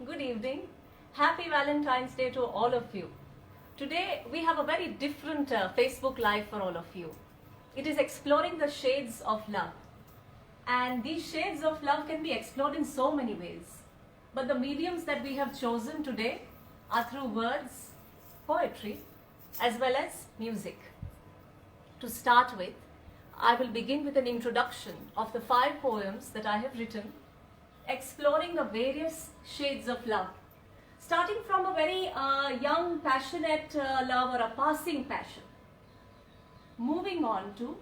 Good evening. Happy Valentine's Day to all of you. Today we have a very different Facebook Live for all of you. It is exploring the shades of love. And these shades of love can be explored in so many ways. But the mediums that we have chosen today are through words, poetry, as well as music. To start with, I will begin with an introduction of the 5 poems that I have written, exploring the various shades of love, starting from a very young, passionate love or a passing passion, moving on to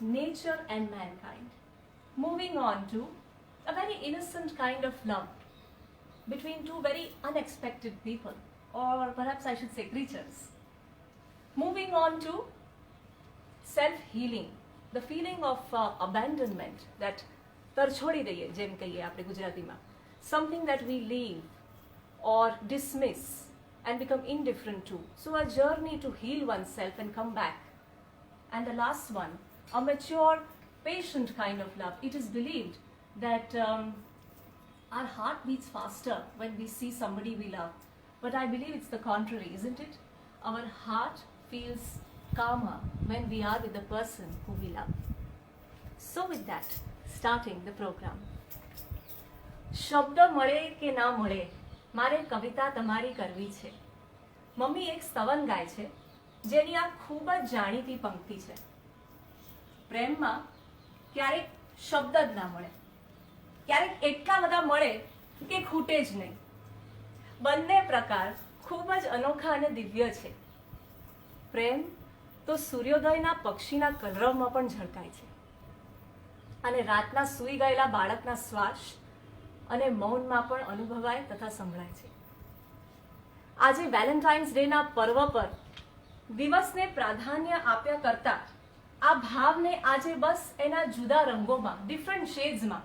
nature and mankind, moving on to a very innocent kind of love between two very unexpected people, or perhaps I should say creatures, moving on to self-healing, the feeling of abandonment that તરછોડી દઈએ જેમ કહીએ આપણે ગુજરાતીમાં, something that we leave or dismiss and become indifferent to. So a journey to heal oneself and come back. And the last one, a mature, patient kind of love. It is believed that our heart beats faster when we see somebody we love. But I believe it's the contrary, isn't it? Our heart feels calmer when we are with the person who we love. So with that, starting the program. શબ્દ મળે કે ના મળે, મારે કવિતા તમારી કરવી છે. Mummy એક સ્તવન ગાય છે જેની આ ખૂબ જ જાણીતી પંક્તિ છે. પ્રેમમાં ક્યારેક શબ્દ જ ના મળે, ક્યારેક એટલા બધા મળે કે ખૂટે જ નહીં. બંને પ્રકાર ખૂબ જ અનોખા અને દિવ્ય છે. પ્રેમ તો સૂર્યોદયના પક્ષીના કલરવમાં પણ ઝળકાય છે, અને રાતના સૂઈ ગયેલા બાળકના શ્વાસ અને મૌનમાં પણ અનુભવાય તથા સંભળાય છે. આજે વેલેન્ટાઇન્સ ડેના પર્વ પર દિવસને પ્રાધાન્ય આપ્યા કરતા આ ભાવને આજે બસ એના જુદા રંગોમાં, ડિફરન્ટ શેડ્સમાં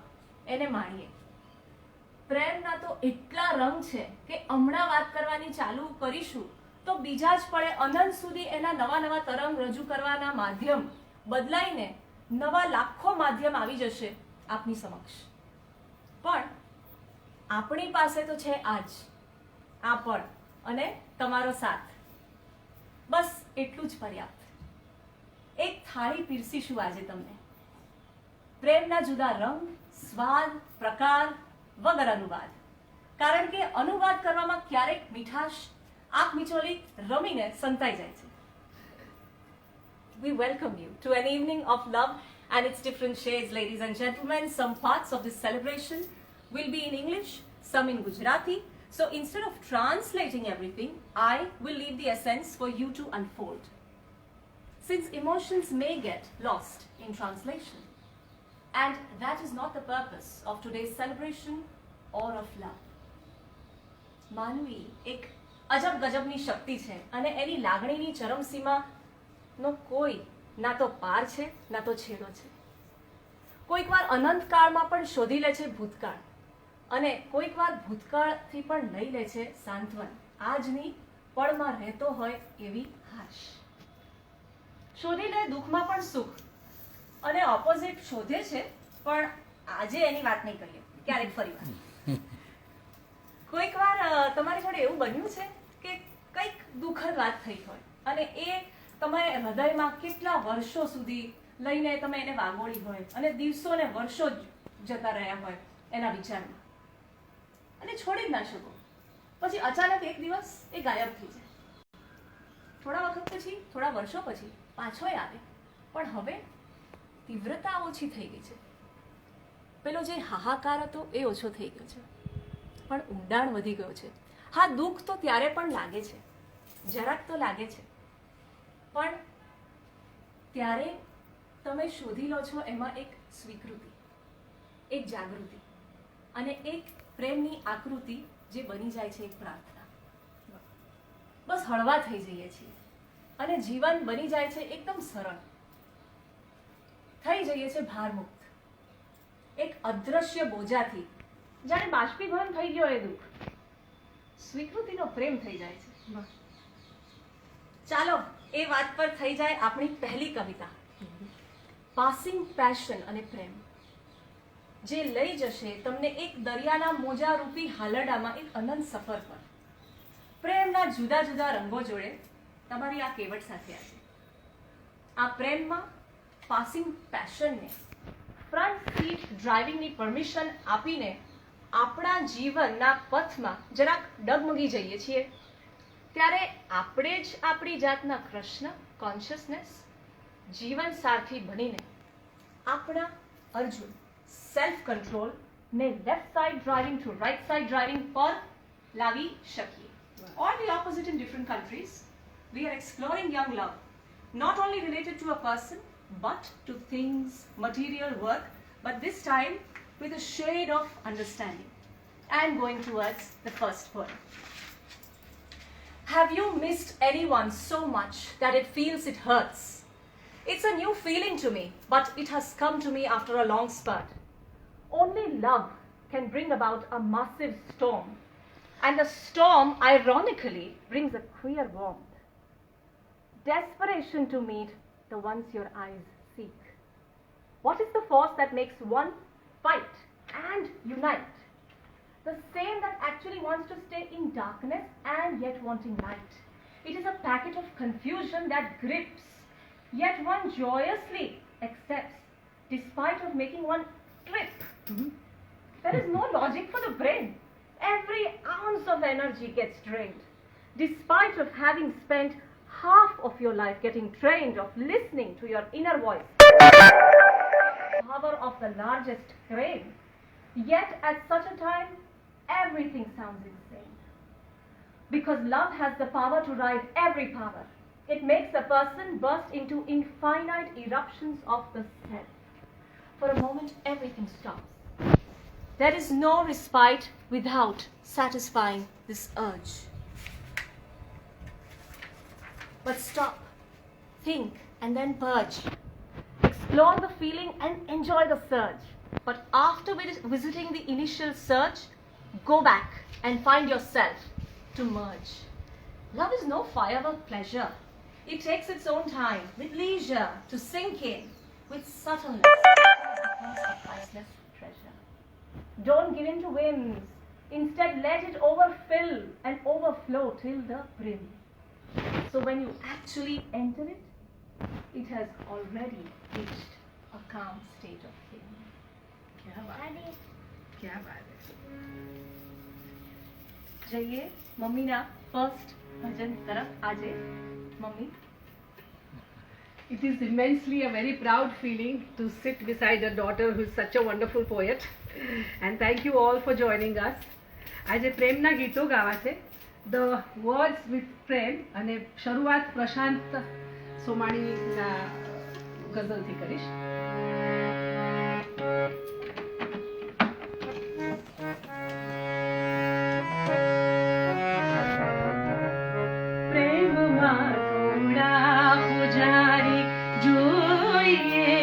એને માણીએ. પ્રેમના તો એટલા રંગ છે કે હમણાં વાત કરવાની ચાલુ કરીશું તો બીજા જ પળે અનંત સુધી એના નવા નવા તરંગ રજૂ કરવાના માધ્યમ બદલાઈને નવા લાખો માધ્યમ આવી જશે આપની સમક્ષ. પણ આપણી પાસે તો છે આજ આ પળ અને તમારો સાથ, બસ એટલું જ પર્યાપ્ત. એક થાળી પીરસીશું આજે તમને, પ્રેમના જુદા રંગ, સ્વાદ, પ્રકાર વગર અનુવાદ. કારણ કે અનુવાદ કરવામાં ક્યારેક મીઠાશ આંખ મિચોલી રમીને સંતાઈ જાય છે. We welcome you to an evening of love and its different shades, ladies and gentlemen. Some parts of this celebration will be in English, some in Gujarati. So instead of translating everything, I will leave the essence for you to unfold. Since emotions may get lost in translation, and that is not the purpose of today's celebration or of love. માનવી એક અજબ ગજબની શક્તિ છે અને એની લાગણીની ચરમસીમા નો કોઈ ના તો પાર છે ના તો છેડો છે. કોઈક વાર અનંત કાળમાં પણ શોધી લે છે ભૂતકાળ, અને કોઈક વાર ભૂતકાળથી પણ લઈ લે છે સાંત્વન, આજની પળમાં રહેતો હોય એવી હાશ. શોધી લે દુઃખમાં પણ સુખ, અને ઓપોઝિટ શોધે છે પણ આજે એની વાત નહીં કરીએ, ક્યારેક ફરી વાર. કોઈક વાર તમારી જોડે એવું બન્યું છે કે કંઈક દુઃખદ વાત થઈ હોય અને એ તમે હૃદયમાં કેટલા વર્ષો સુધી લઈને તમે એને વાગોળી હોય અને દિવસો ને વર્ષો જતા રહ્યા હોય એના વિચારમાં, અને છોડી જ ના શકો. પછી અચાનક એક દિવસ એ ગાયબ થઈ જાય. થોડા વખત પછી, થોડા વર્ષો પછી પાછોય આવે, પણ હવે તીવ્રતા ઓછી થઈ ગઈ છે. પેલો જે હાહાકાર હતો એ ઓછો થઈ ગયો છે, પણ ઊંડાણ વધી ગયો છે. હા, દુઃખ તો ત્યારે પણ લાગે છે, જરાક તો લાગે છે, પણ ત્યારે તમે શોધી લો છો એમાં એક સ્વીકૃતિ, એક જાગૃતિ અને એક પ્રેમની આકૃતિ જે બની જાય છે એક પ્રાર્થના. બસ હળવા થઈ જઈએ છીએ અને જીવન બની જાય છે એકદમ સરળ, થઈ જઈએ છે ભારમુક્ત. એક અદ્રશ્ય બોજાથી જાણે બાષ્પીભવન થઈ ગયો એ દુઃખ, સ્વીકૃતિનો પ્રેમ થઈ જાય છે. ચાલો એ વાત પર થઈ જાય આપણી પહેલી કવિતા, પાસિંગ પેશન અને પ્રેમ. જે લઈ જશે તમને એક દરિયાના મોજારૂપી હાલરડામાં એક અનંત સફર પર. પ્રેમના જુદા જુદા રંગો જોડે તમારી આ કેવટ સાથે આજે આ પ્રેમમાં પાસિંગ પેશનને ફ્રન્ટ સીટ ડ્રાઇવિંગની પરમિશન આપીને આપણા જીવનના પથમાં જરાક ડગમગી જઈએ છીએ ત્યારે આપણે જ આપણી જાતના કૃષ્ણ કોન્શિયસનેસ જીવન સારથી બનીને આપણા અર્જુન સેલ્ફ કંટ્રોલ ને left side driving to right side driving પર લાવી શકીએ. Or the opposite in different countries. We are exploring young love, not only related to a person, but to things, material work, but this time with a shade of understanding. And going towards the first point. Have you missed anyone so much that it feels it hurts? It's a new feeling to me, but it has come to me after a long spurt. Only love can bring about a massive storm. And the storm, ironically, brings a queer warmth. Desperation to meet the ones your eyes seek. What is the force that makes one fight and unite? The same that actually wants to stay in darkness and yet wanting light. It is a packet of confusion that grips, yet one joyously accepts, despite of making one trip. There is no logic for the brain. Every ounce of energy gets drained, despite of having spent half of your life getting trained of listening to your inner voice. Power of the largest crane. Yet at such a time, everything sounds insane. Because love has the power to ride every power. It makes a person burst into infinite eruptions of the self. For a moment, everything stops. There is no respite without satisfying this urge. But stop, think, and then purge. Explore the feeling and enjoy the surge. But after visiting the initial surge, go back and find yourself to merge. Love is no firework pleasure. It takes its own time, with leisure, to sink in, with subtleness, because of priceless treasure. Don't give in to whims. Instead, let it overfill and overflow till the brim. So when you actually enter it, it has already reached a calm state of feeling. क्या बात है, क्या बात है. જઈએ મમ્મીના first ભજન તરફ આજે. Mummy, It is immensely a very proud feeling to sit beside a daughter who is such a wonderful poet. And thank you all for joining us. આજે પ્રેમના ગીતો ગાવા છે. The words with પ્રેમ અને શરૂઆત પ્રશાંત સોમાણીના ગઝલથી કરીશ. પ્રેમમાં થોડા પૂજારી જોઈએ,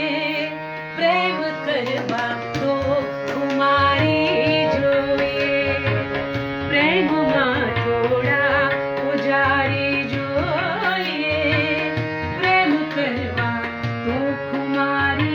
પ્રેમ કરવા તો કુમારી જોઈએ. પ્રેમમાં થોડા પૂજારી જોઈએ, પ્રેમ કરવા તો કુમારી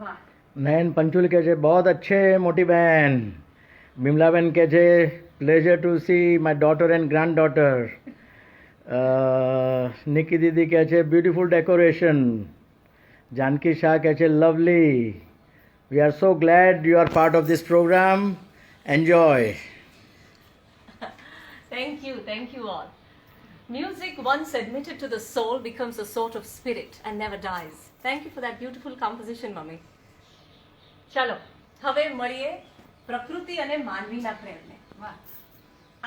વાહ. નયન પંચુલ કહે છે બહુ અચ્છે મોટી બહેન. બિમલાબેન કહે છે pleasure to see my daughter and granddaughter. Niki દીદી કહે છે બ્યુટિફુલ ડેકોરેશન. જાનકી શાહ કહે છે lovely. We are so glad you are part of this programme. Enjoy. Thank you all. Music once admitted to the soul becomes a sort of spirit and never dies. Thank you for that beautiful composition, mummy. ચાલો હવે મળીએ પ્રકૃતિ અને માનવીના પ્રેમને. વાહ.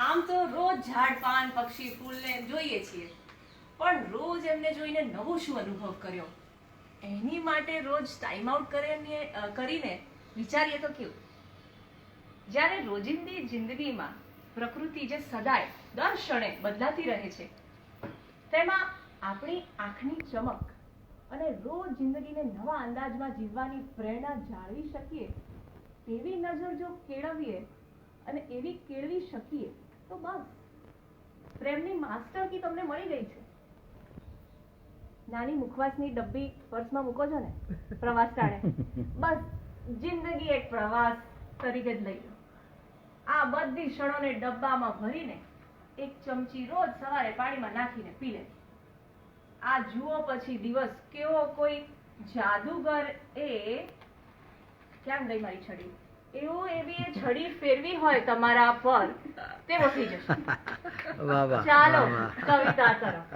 આમ તો રોજ ઝાડ પાન પક્ષી ફૂલને જોઈએ છીએ, પણ રોજ એમને જોઈને નવો શું અનુભવ કર્યો એની માટે રોજ ટાઈમ આઉટ કરીને વિચારીએ તો કેવું. જ્યારે રોજિંદી જિંદગીમાં પ્રકૃતિ જે સદાય દર ક્ષણે બદલાતી રહે છે, તેમાં આપણી આંખની ચમક અને રોજ જિંદગીને નવા અંદાજમાં જીવવાની પ્રેરણા જાળવી શકીએ તેવી નજર જો કેળવીએ અને એવી કેળવી શકીએ તો બસ પ્રેમની માસ્ટર કી તમને મળી ગઈ છે. નાની મુખવાસની ડબ્બી પર્સમાં મૂકો છો ને પ્રવાસ ટાળે, બસ જિંદગી એક પ્રવાસ તરીકે જ લઈ લો. આ બધી ક્ષણોને ડબ્બામાં ભરીને એક ચમચી રોજ સવારે પાણીમાં નાખીને પી લે. આ જુઓ પછી દિવસ કેવો કોઈ જાદુગર એ ક્યાં ગઈ મારી છડી, એવું એવી એ છડી ફેરવી હોય તમારા પર તેવો થઈ જશે. વાહ વાહ. ચાલો વાહ, વાહ. કવિતા તરફ.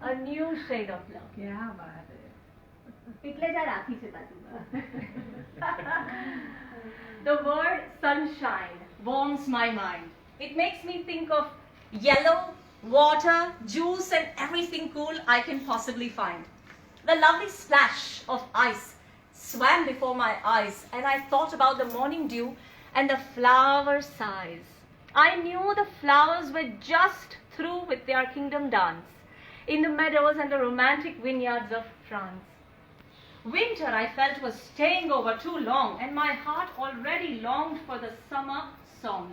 A new shade of love. ક્યાં વાત હે. એટલે જ આ રાખી છે તાજુ. The word sunshine warms my mind. It makes me think of yellow, water, juice and everything cool I can possibly find. The lovely splash of ice swam before my eyes and I thought about the morning dew and the flower sighs. I knew the flowers were just through with their kingdom dance in the meadows and the romantic vineyards of France. Winter, I felt, was staying over too long, and my heart already longed for the summer song.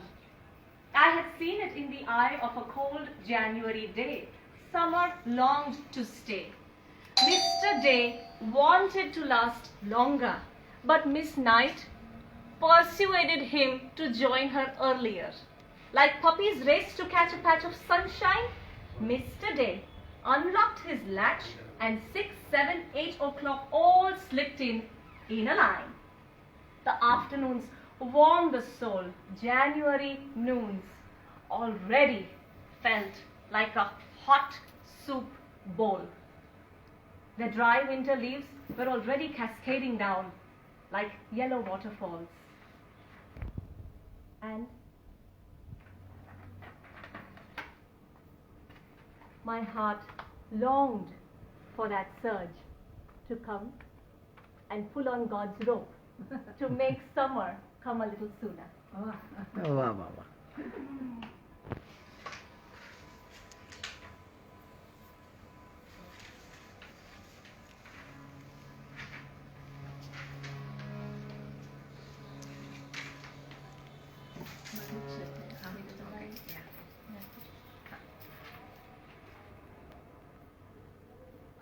I had seen it in the eye of a cold January day. Summer longed to stay. Mr. Day wanted to last longer, but Miss Night persuaded him to join her earlier. Like puppies raced to catch a patch of sunshine, Mr. Day unlocked his latch and 6, 7, 8 o'clock all slipped in a line. The afternoons warmed the soul. January noons already felt like a hot soup bowl. The dry winter leaves were already cascading down like yellow waterfalls. And my heart longed for that surge to come and pull on God's rope to make summer come a little sooner. વાહ. વાહ વાહ વાહ.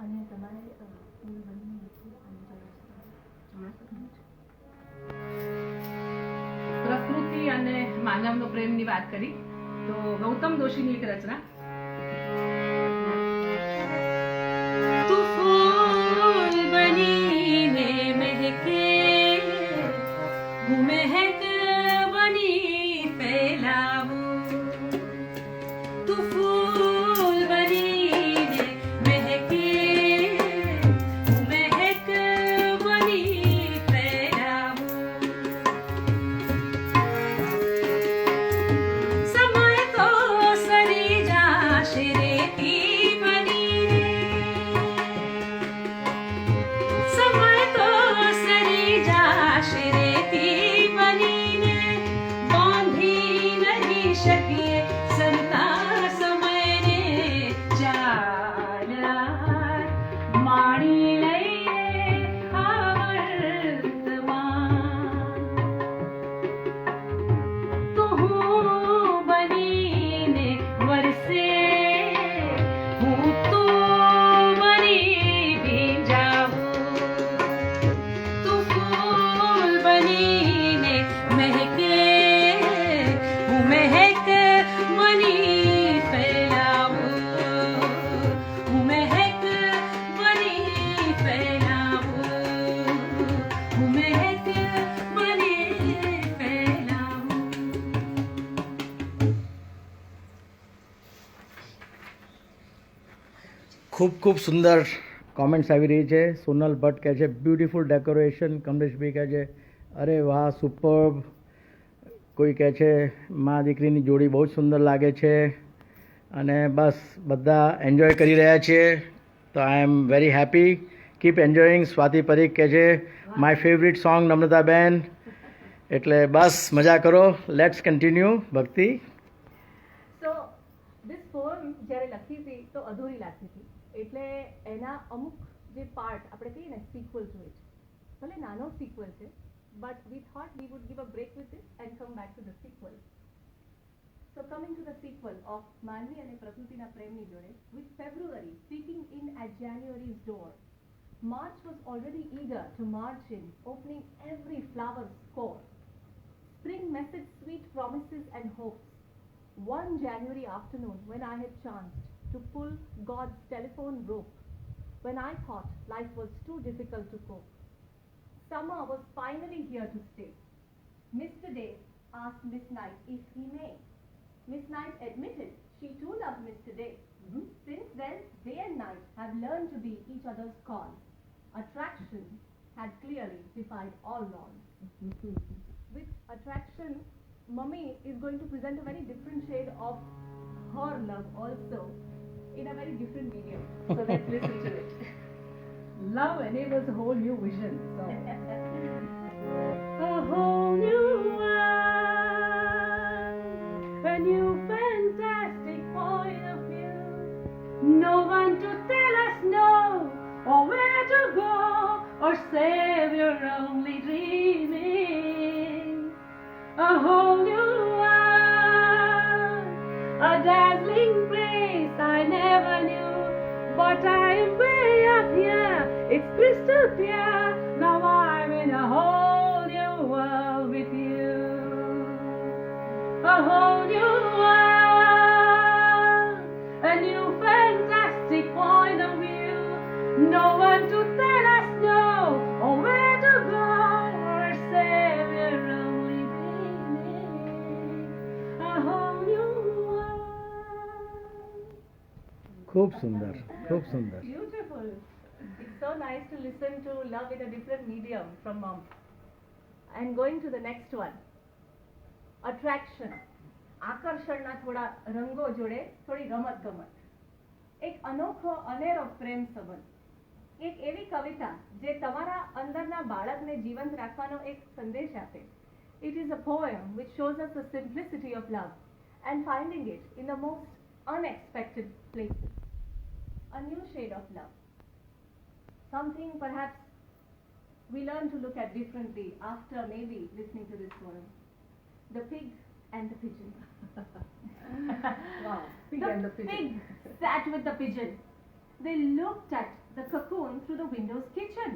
અને તમારે પ્રકૃતિ અને માનવનો પ્રેમની વાત કરી તો ગૌતમ દોશીની એક રચના तू फूल बनीने महके हूँ महक बनी फैलाऊं तू फूल बनीने महके हूँ महक बनी फैलाऊं समय तो सरी जा ખૂબ ખૂબ સુંદર કોમેન્ટ્સ આવી રહી છે. સોનલ ભટ્ટ કહે છે બ્યુટિફુલ ડેકોરેશન. કમલેશભાઈ કહે છે અરે વાહ સુપર્બ. કોઈ કહે છે મા દીકરીની જોડી બહુ જ સુંદર લાગે છે. અને બસ બધા એન્જોય કરી રહ્યા છીએ, તો I am very happy. Keep enjoying. Swati Parikh કહે છે માય ફેવરિટ સોંગ નમ્રતાબેન. એટલે બસ મજા કરો. લેટ્સ કન્ટિન્યુ ભક્તિ. સો ધીસ પોએમ જ્યારે લખી હતી તો અધૂરી લાગતી હતી, એટલે એના અમુક જે પાર્ટ આપણે કહીએ ને સિક્વલ ટુ ઇટ, ભલે નાનો સિક્વલ છે, but we thought we would give a break with it and come back to the sequel. So coming to the sequel of Manvi and Prakrutina Premni Jode, with February peeking in at January's door, March was already eager to march in, opening every flower's core. Spring messaged sweet promises and hopes. One January afternoon when I had chanced to pull God's telephone rope, when I thought life was too difficult to cope. Summer was finally here to stay. Mr. Day asked Miss Knight if he may. Miss Knight admitted she too loved Mr. Day. Since then, day and night have learned to be each other's call. Attraction had clearly defied all laws. With attraction, Mummy is going to present a very different shade of her love also in a very different medium. So let's listen to it. Love enables a whole new vision. So. A whole new world, a new fantastic point of view. No one to tell us no, or where to go, or say we're only dreaming. A whole new world, a dazzling place I never knew, but I am way up here, it's crystal clear, now I'm in a whole new world with you. A whole new world, a new fantastic point of view, no one to tell us no, or where to go, or say we're only dreaming. A whole new world. ખૂબ સુંદર, ખૂબ સુંદર. Beautiful. It's so nice to listen to love in a different medium from Mom. And going to the next one. Attraction. આકર્ષણના થોડા રંગો જોડે થોડી રમત ગમત. એક અનોખો અનેરો પ્રેમ સંબંધ. એક એવી કવિતા જે તમારા અંદરના બાળકને જીવંત રાખવાનો એક સંદેશ આપે. It is a poem which shows us the simplicity of love and finding it in the most unexpected places. A new shade of love. Something perhaps we learn to look at differently after maybe listening to this poem. The pig and the pigeon. Wow. Pig The and the pigeon. pig sat with the pigeon. They looked at the cocoon through the window's kitchen.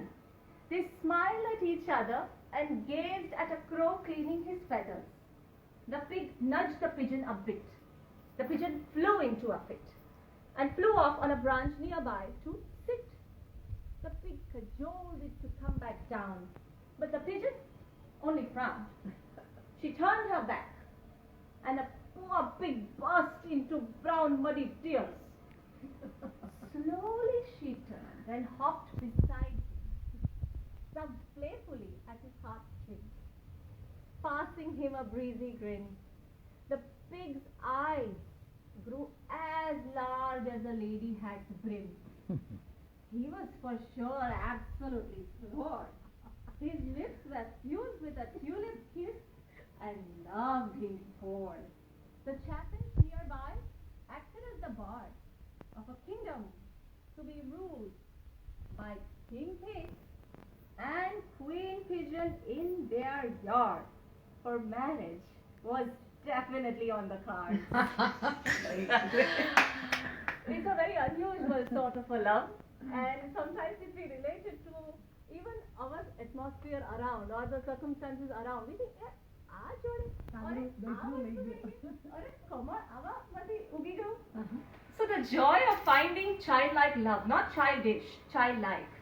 They smiled at each other and gazed at a crow cleaning his feathers. The pig nudged the pigeon a bit. The pigeon flew into a fit and flew off on a branch nearby to sit. The pig cajoled it to come back down, but the pigeon only frowned. She turned her back, and the poor pig burst into brown muddy tears. Slowly she turned and hopped beside him, tugged playfully at his heartstrings, passing him a breezy grin. The pig's eyes grew as large as a lady hat's brim. He was for sure absolutely floored. His lips were fused with a tulip kiss, and love he poured. The chapels nearby acted as the bard of a kingdom to be ruled by King Pig and Queen Pigeon in their yard. For marriage was definitely on the cards. It's a very unusual sort of a love, and sometimes if we relate it to even our atmosphere around or the circumstances around, we think, "Yeah, આ જોડે અરે આ વસ્તુ થઈ, અરે કમળ આવા માંથી ઉગી ગયું." So the joy of finding childlike love, not childish, childlike.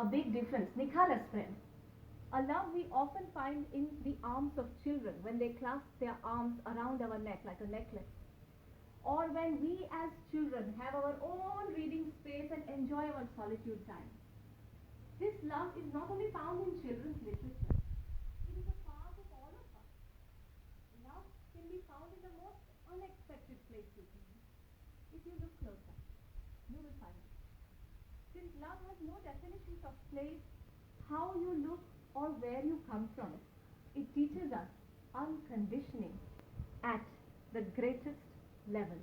A big difference. Nikhalas prem. A love we often find in the arms of children when they clasp their arms around our neck like a necklace. or when we as children have our own reading space and enjoy our solitude time. This love is not only found in children's literature, it is a part of all of us. Love can be found in the most unexpected places. If you look closer, you will find it. Since love has no definitions of place, how you look or where you come from, it teaches us unconditioning at the greatest level.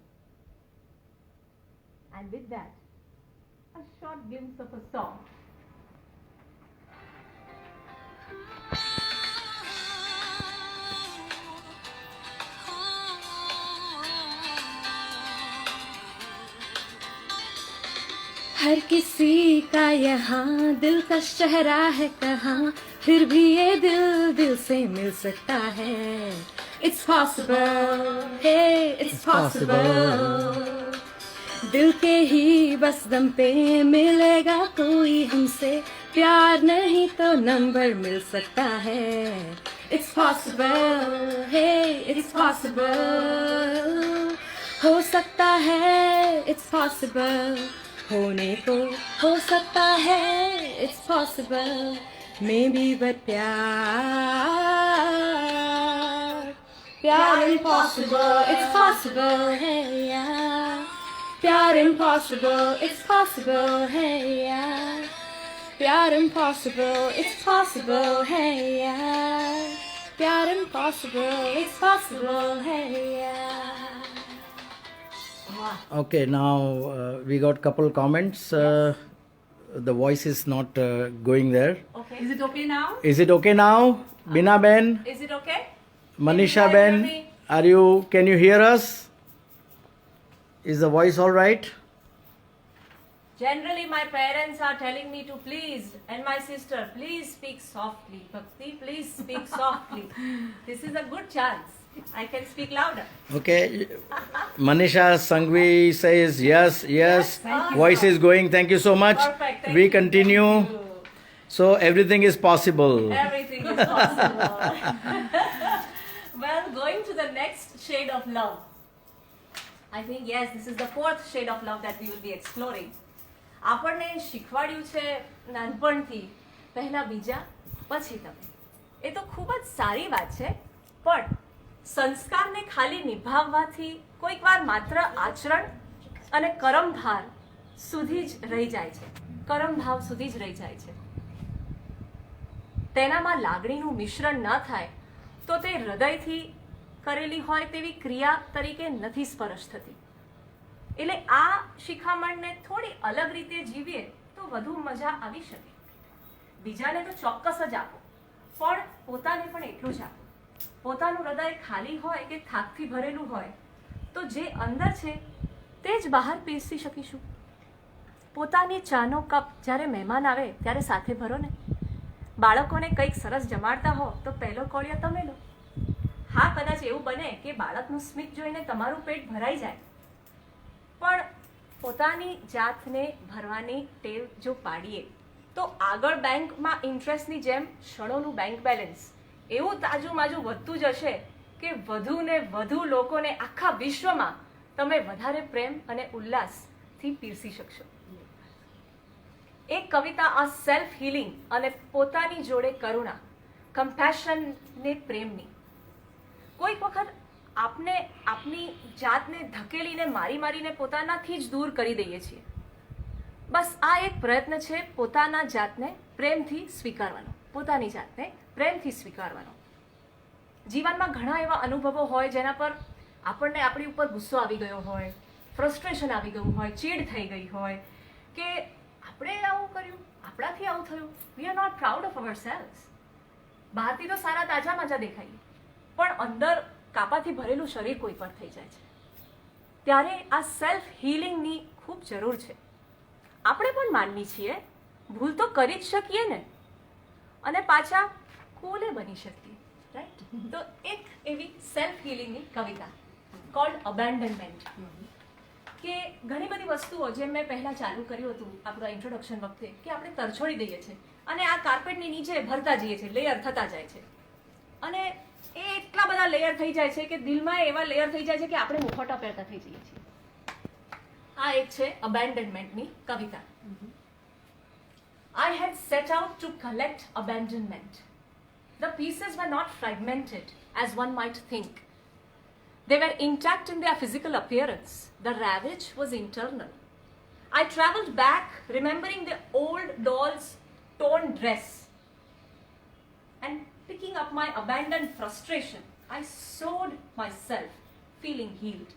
And with that, a short glimpse of a song. हर किसी का यहाँ दिल का शहरा है कहाँ, फिर भी ये दिल दिल से मिल सकता है. It's possible, hey, it's possible. दिल के ही बस दम पे मिलेगा कोई हमसे, प्यार नहीं तो नंबर मिल सकता है. It's possible, hey, it's possible. हो सकता है, it's possible. होने को हो सकता है, it's possible. Maybe but प्यार impossible, it's possible, hey yeah. प्यार impossible, it's possible, hey yeah. प्यार impossible, it's possible, hey yeah. प्यार impossible, it's possible, hey yeah. Okay, now we got couple comments. The voice is not going there. Okay. Is it okay now? Is it okay now? Bina Ben, Is it okay? Manisha Can you guys hear Ben, me? can you hear us? Is the voice all right? Generally, my parents are telling me to please, and my sister, please speak softly. Bhakti, please speak softly. This is a good chance. I can speak louder. Okay, Manisha Sangvi says yes, yes. Voice is going. Thank you so much. Perfect. Thank We you, continue. thank you. So everything is possible. Everything is possible. Well, going to the next shade of love. I think, yes, this is the fourth shade of love that we will be exploring. આપણને શીખવાડ્યું છે નાનપણથી, પહેલા બીજા પછી તમે. એ તો ખૂબ જ સારી વાત છે, પણ સંસ્કારને ખાલી નિભાવવાથી કોઈક વાર માત્ર આચરણ અને કરમભાર સુધી જ રહી જાય છે, કરમભાવ સુધી જ રહી જાય છે. તેનામાં લાગણીનું મિશ્રણ ન થાય તો તે હૃદયથી કરેલી હોય તેવી ક્રિયા તરીકે નથી સ્પર્શ થતી. એટલે આ શિખામણને થોડી અલગ રીતે જીવીએ તો વધુ મજા આવી શકે. બીજાને તો ચોક્કસ જ આપો, પણ પોતાને પણ એટલું જ આપો. પોતાનું હૃદય ખાલી હોય કે થાકથી ભરેલું હોય તો જે અંદર છે તે જ બહાર પીરસી શકીશું. પોતાની ચાનો કપ જ્યારે મહેમાન આવે ત્યારે સાથે ભરો ને. બાળકોને કંઈક સરસ જમાડતા હો તો પહેલો કોળિયો તમે લો. હા, કદાચ એવું બને કે બાળકનું સ્મિત જોઈને તમારું પેટ ભરાઈ જાય, પણ પોતાની જાતને ભરવાની ટેવ જો પાડીએ તો આગળ બેંકમાં ઇન્ટરેસ્ટની જેમ ક્ષણોનું બેંક બેલેન્સ એવું તાજુમાજુ વધતું જશે કે વધુ ને વધુ લોકોને આખા વિશ્વમાં તમે વધારે પ્રેમ અને ઉલ્લાસથી પીરસી શકશો. એક કવિતા આ સેલ્ફ હિલિંગ અને પોતાની જોડે કરુણા, કમ્પેશન ને પ્રેમની. કોઈક વખત આપણે આપની જાતને ધકેલીને મારીને પોતાનાથી જ દૂર કરી દઈએ છીએ. બસ આ એક પ્રયત્ન છે પોતાના જાતને પ્રેમથી સ્વીકારવાનો, પોતાની જાતને પ્રેમથી સ્વીકારવાનો. જીવનમાં ઘણા એવા અનુભવો હોય જેના પર આપણને આપણી ઉપર ગુસ્સો આવી ગયો હોય, ફ્રસ્ટ્રેશન આવી ગયું હોય, ચીડ થઈ ગઈ હોય કે આપણે આવું કર્યું, આપણાથી આવું થયું. We are not proud of our sales. બહારથી તો સારા તાજા માજા દેખાઈએ, પણ અંદર કાપાથી ભરેલું શરીર કોઈ પર થઈ જાય છે. ત્યારે આ સેલ્ફ હિલિંગની ખૂબ જરૂર છે. આપણે પણ માનવી છીએ, ભૂલ તો કરી જ શકીએ ને, અને પાછા કૂલે બની શકીએ, રાઈટ? તો એક એવી સેલ્ફ હિલિંગની કવિતા કોલ્ડ અબેન્ડનમેન્ટ, કે ઘણી બધી વસ્તુઓ જેમ મેં પહેલાં ચાલુ કર્યું હતું આપણા ઇન્ટ્રોડક્શન વખતે કે આપણે તરછોડી દઈએ છીએ અને આ કાર્પેટની નીચે ભરતા જઈએ છીએ, લેયર થતા જાય છે. અને એ એટલા બધા લેયર થઈ જાય છે કે દિલમાં એવા લેયર થઈ જાય છે કે આપણે મુખોટા પહેરતા થઈ જઈએ છીએ. આ એક છે અબેન્ડનમેન્ટની કવિતા. I had set out to collect abandonment. The pieces were not fragmented as one might think. They were intact in their physical appearance. The ravage was internal. I travelled back, remembering the old doll's torn dress. And picking up my abandoned frustration, I sewed myself, feeling healed.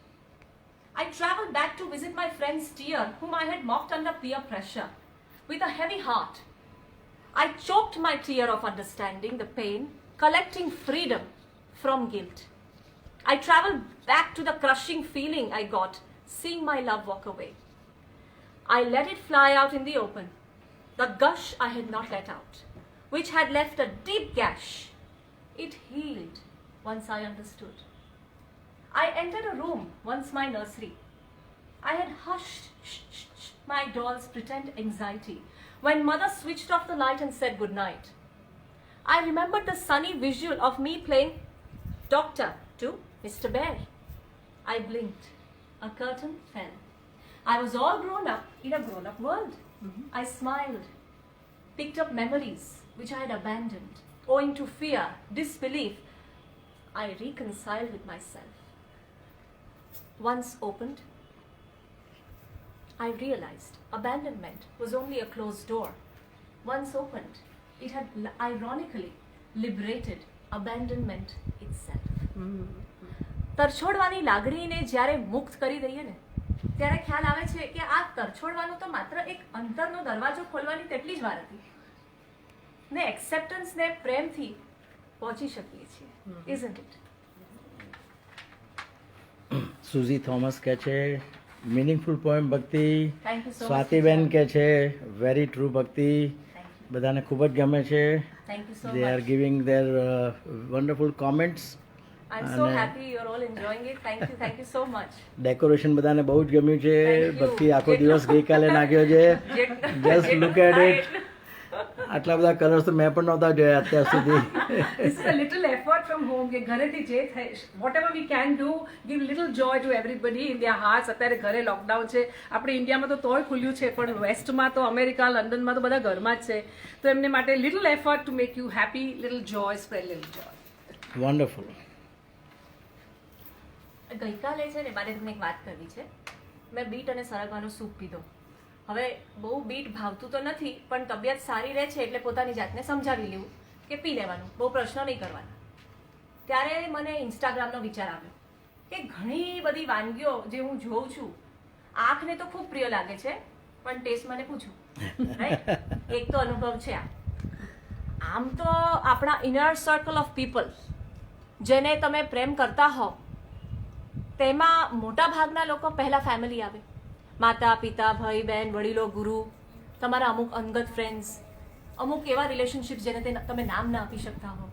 I travelled back to visit my friend Steer, whom I had mocked under peer pressure. With a heavy heart, I choked my tear of understanding the pain, collecting freedom from guilt. I travelled back to the crushing feeling I got seeing my love walk away. I let it fly out in the open, the gush I had not let out, which had left a deep gash. It healed once I understood. I entered a room, once my nursery. I had hushed my doll's pretend anxiety when mother switched off the light and said goodnight. I remembered the sunny visual of me playing doctor to Mr. Bear. I blinked. A curtain fell. I was all grown up in a grown-up world. I smiled, picked up memories which I had abandoned. Owing to fear, disbelief, I reconciled with myself. Once opened, I realized abandonment was only a closed door. Once opened, it had ironically liberated abandonment itself. તરછોડવાની લાગણીને જ્યારે મુક્ત કરી દઈએ ને ત્યારે ખ્યાલ આવે છે કે આ તરછોડવાનો તો માત્ર એક અંતરનો દરવાજો ખોલવાની તેટલી જ વાર હતી ને એક્સેપ્ટન્સ ને પ્રેમથી પહોંચી શકીએ છીએ. Isn't it? સુઝી થોમસ કહે છે મિનિંગફુલ પોએમ ભક્તિ. Thank you so much. સ્વાતિબેન કહે છે વેરી ટ્રુ ભક્તિ. Thank you. બધાને ખૂબ જ ગમે છે. Thank you so they are much. Giving there wonderful comments. I'm so અને- happy you're all enjoying it. Thank you so much. Decoration બધાને બહુ જ ગમ્યું છે. Thank you. ભક્તિ આખો દિવસ ગઈકાલે નાખ્યો છે. Just look at it. આટલા બધા કલર્સ તો મેં પણ નહોતા જોયા અત્યાર સુધી. This is a little effort from home કે ઘરેથી જે થાય whatever we can do give little joy to everybody in their hearts. અત્યારે ઘરે લોકડાઉન છે, આપણે ઇન્ડિયામાં તો તોય ખુલ્યું છે, પણ વેસ્ટમાં તો અમેરિકા લંડનમાં તો બધા ઘરમાં જ છે, તો એમને માટે little effort to make you happy, little joy, spread little joy. Wonderful. ગઈકાલે છે ને મારે તમને એક વાત કરવી છે. મેં બીટ અને સરગવાનો સૂપ પીધો. હવે બહુ બીટ ભાવતું તો નથી, પણ તબિયત સારી રહે છે એટલે પોતાની જાતને સમજાવી લેવું કે પી લેવાનું, બહુ પ્રશ્નો નહીં કરવાના. ત્યારે મને ઇન્સ્ટાગ્રામનો વિચાર આવ્યો કે ઘણી બધી વાનગીઓ જે હું જોઉં છું આંખને તો ખૂબ પ્રિય લાગે છે, પણ ટેસ્ટ મને પૂછું. રાઈટ? એક તો અનુભવ છે આ. આમ તો આપણા ઇનર સર્કલ ઓફ પીપલ જેને તમે પ્રેમ કરતા હો તેમાં મોટા ભાગના લોકો પહેલાં ફેમિલી આવે, માતા પિતા ભાઈ બહેન વડીલો ગુરુ, તમારા અમુક અંગત ફ્રેન્ડ્સ, અમુક એવા રિલેશનશિપ જેને તમે નામ ના આપી શકતા હો.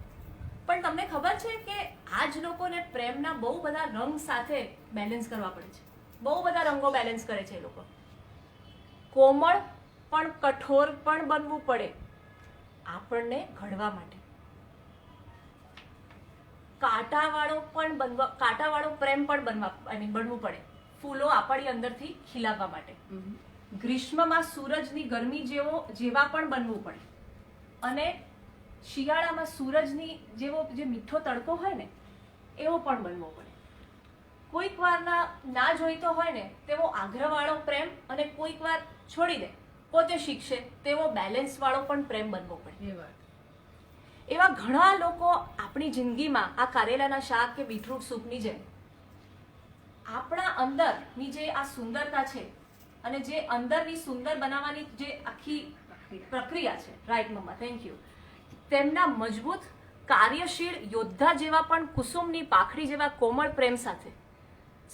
પણ તમને ખબર છે કે આ જ લોકોને પ્રેમના બહુ બધા રંગ સાથે બેલેન્સ કરવા પડે છે. બહુ બધા રંગો બેલેન્સ કરે છે એ લોકો. કોમળ પણ કઠોર પણ બનવું પડે આપણને ઘડવા માટે. કાંટાવાળો પ્રેમ પણ બનવું પડે ફૂલો આપણી અંદરથી ખીલાવવા માટે. ગ્રીષ્મમાં સૂરજની ગરમી જેવા પણ બનવું પડે, અને શિયાળામાં સૂરજની જેવો જે મીઠો તડકો હોય ને એવો પણ બનવો પડે. કોઈક વાર ના જોઈતો હોય ને તેવો આગ્રહવાળો પ્રેમ, અને કોઈક વાર છોડી દે પોતે શીખશે તેવો બેલેન્સવાળો પણ પ્રેમ બનવો પડે. એવા ઘણા લોકો આપણી જિંદગીમાં આ કારેલાના શાક કે બીટરૂટ સૂપની જેમ આપણા અંદરની જે આ સુંદરતા છે અને જે અંદરની સુંદર બનાવવાની જે આખી પ્રક્રિયા છે, રાઈટ મમ્મા, થેન્ક યુ, તેમના મજબૂત કાર્યશીળ યોદ્ધા જેવા પણ કુસુમની પાખડી જેવા કોમળ પ્રેમ સાથે,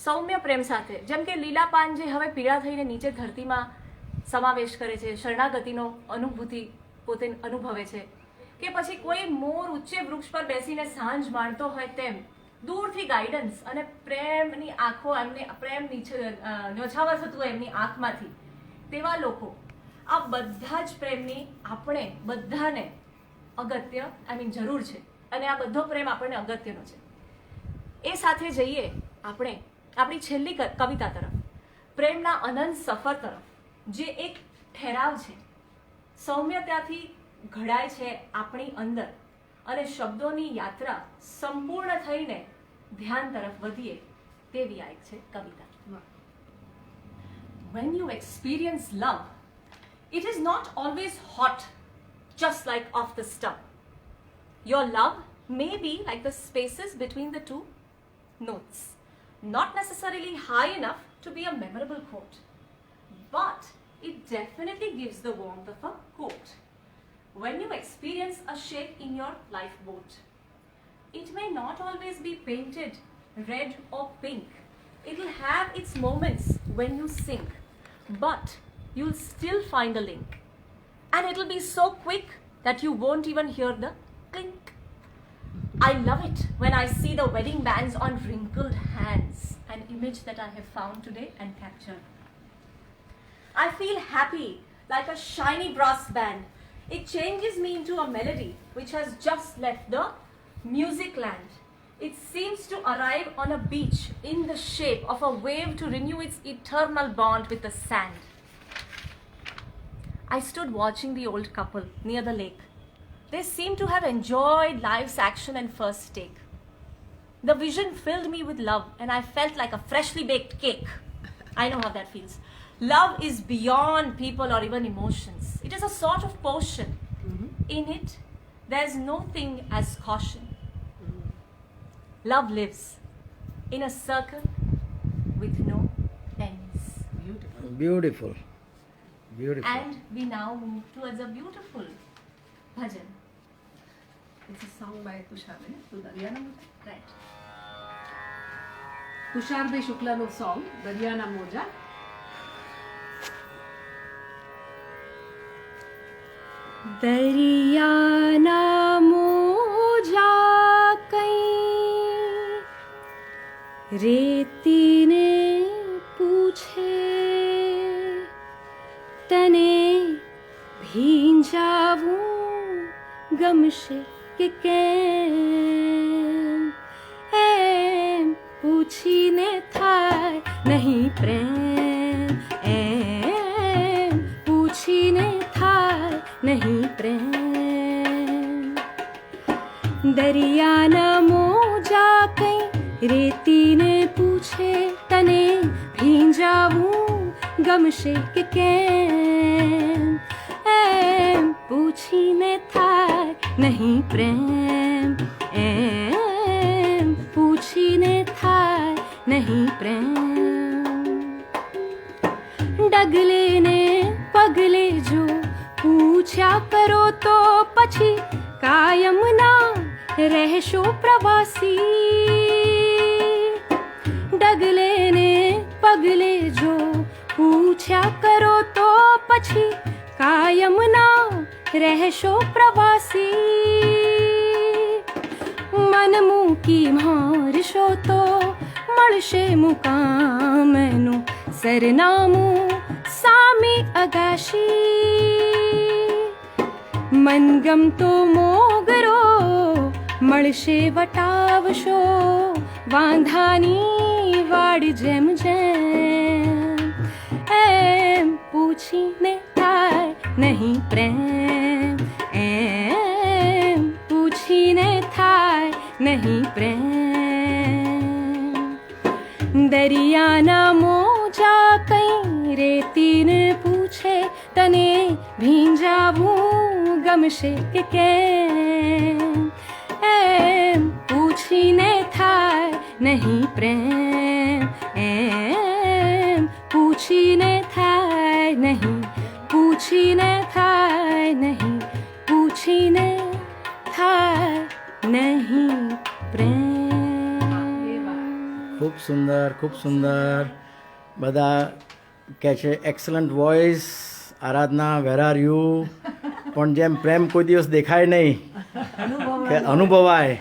સૌમ્ય પ્રેમ સાથે, જેમ કે લીલા પાન જે હવે પીળા થઈને નીચે ધરતીમાં સમાવેશ કરે છે, શરણાગતિનો અનુભૂતિ પોતે અનુભવે છે, કે પછી કોઈ મોર ઉચ્ચે વૃક્ષ પર બેસીને સાંજ માણતો હોય તેમ દૂરથી ગાઈડન્સ અને પ્રેમની આંખો એમને પ્રેમ ન્યોછાવર થતું હોય એમની આંખમાંથી, તેવા લોકો, આ બધા જ પ્રેમની આપણે બધાને જરૂર છે. અને આ બધો પ્રેમ આપણને અગત્યનો છે. એ સાથે જઈએ આપણે આપણી છેલ્લી કવિતા તરફ, પ્રેમના અનંત સફર તરફ, જે એક ઠેરાવ છે, સૌમ્યતાથી ઘડાય છે આપણી અંદર, અને શબ્દોની યાત્રા સંપૂર્ણ થઈને ધ્યાન તરફ વધીએ તેવી આ એક છે કવિતા. When you experience love, it is not always hot, just like off the stove. Your love may be like the spaces between the two notes, not necessarily high enough to be a memorable quote, but it definitely gives the warmth of a quote. When you experience a shake in your lifeboat, it may not always be painted red or pink. It will have its moments when you sink, but you'll still find a link. And it'll be so quick that you won't even hear the clink. I love it when I see the wedding bands on wrinkled hands, an image that I have found today and captured. I feel happy like a shiny brass band. It changes me into a melody which has just left the music land. It seems to arrive on a beach in the shape of a wave to renew its eternal bond with the sand. I stood watching the old couple near the lake. They seemed to have enjoyed life's action and first take. The vision filled me with love, and I felt like a freshly baked cake. I know how that feels. Love is beyond people or even emotions. It is a sort of potion. In it, there's no thing as caution. Love lives in a circle with no ends. Beautiful. Beautiful. And we now move towards a beautiful bhajan. It's a song by Tushar, Right. Tusharભાઈ શુક્લાનું song દરિયાના મોજા. દરિયાના મોજા કઈ રેતીને પૂછે તને ભીંજાવું ગમશે કે કેમ એમ પૂછીને થાય નહીં પ્રેમ એમ પૂછીને થાય નહીં પ્રેમ દરિયાના મોજા કઈ રેતીને પૂછે તને ભીંજાવું ગમશે કે કેમ એમ પૂછીને થાય નહીં પ્રેમ એમ પૂછીને થાય નહીં પ્રેમ ડગલે ને પગલે જો પૂછ્યા કરો તો પછી કાયમના રહેશો પ્રવાસી ડગલે ને પગલે જો પૂછ્યા કરો તો પછી કાયમના રહેશો પ્રવાસી મન મૂકી મારશો તો મળશે મુકામનું સરનામું સામી અગાશી મનગમતો મોગરો મળશે વટાવશો વાંધાની વાડ જેમ જેમ એમ પૂછીને થાય નહીં પ્રેમ એમ પૂછીને થાય નહીં પ્રેમ દરિયાના મોજા કઈ રેતીને પૂછે તને ભીંજાવું ગમશે કે કેમ એમ પૂછીને થાય નહીં પ્રેમ એમ પૂછીને થાય નહીં પૂછીને થાય નહીં પૂછીને થાય નહીં પ્રેમ. ખૂબ સુંદર, ખૂબ સુંદર. બધા કહે છે excellent voice Aradhana, where are you. પણ જેમ પ્રેમ કોઈ દિવસ દેખાય નહીં કે અનુભવાય